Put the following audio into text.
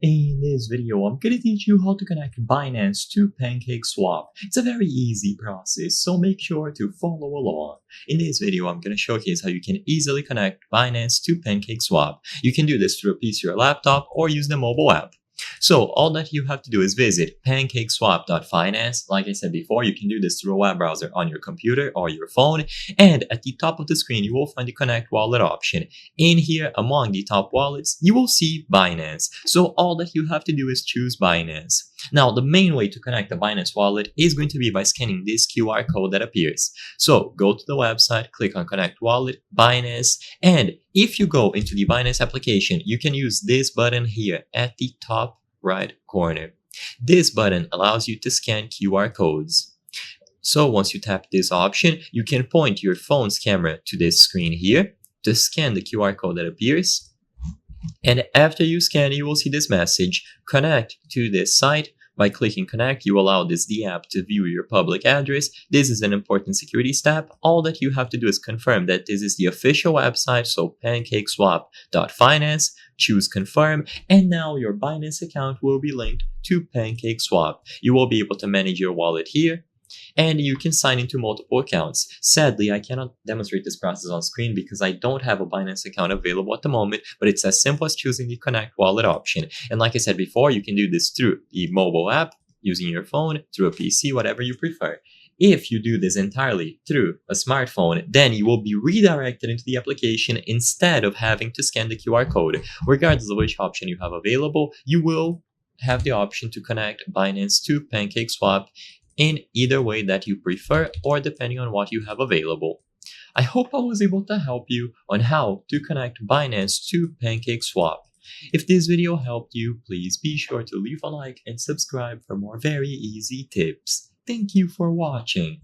In this video, I'm going to teach you how to connect Binance to PancakeSwap. It's a very easy process, so make sure to follow along. In this video, I'm going to showcase how you can easily connect Binance to PancakeSwap. You can do this through a PC or laptop or use the mobile app. So all that you have to do is visit pancakeswap.finance. Like I said before, you can do this through a web browser on your computer or your phone. And at the top of the screen, you will find the Connect Wallet option. In here, among the top wallets, you will see Binance. So all that you have to do is choose Binance. Now, the main way to connect the Binance wallet is going to be by scanning this QR code that appears. So go to the website, click on Connect Wallet, Binance, and if you go into the Binance application, you can use this button here at the top right corner. This button allows you to scan QR codes. So once you tap this option, you can point your phone's camera to this screen here to scan the QR code that appears. And after you scan, you will see this message, connect to this site. By clicking connect, you allow the app to view your public address. This is an important security step. All that you have to do is confirm that this is the official website, so pancakeswap.finance, choose confirm, and now your Binance account will be linked to PancakeSwap. You will be able to manage your wallet here, and you can sign into multiple accounts. Sadly, I cannot demonstrate this process on screen because I don't have a Binance account available at the moment, but it's as simple as choosing the Connect Wallet option. And like I said before, you can do this through the mobile app, using your phone, through a PC, whatever you prefer. If you do this entirely through a smartphone, then you will be redirected into the application instead of having to scan the QR code. Regardless of which option you have available, you will have the option to connect Binance to PancakeSwap in either way that you prefer or depending on what you have available. I hope I was able to help you on how to connect Binance to PancakeSwap. If this video helped you, please be sure to leave a like and subscribe for more very easy tips. Thank you for watching.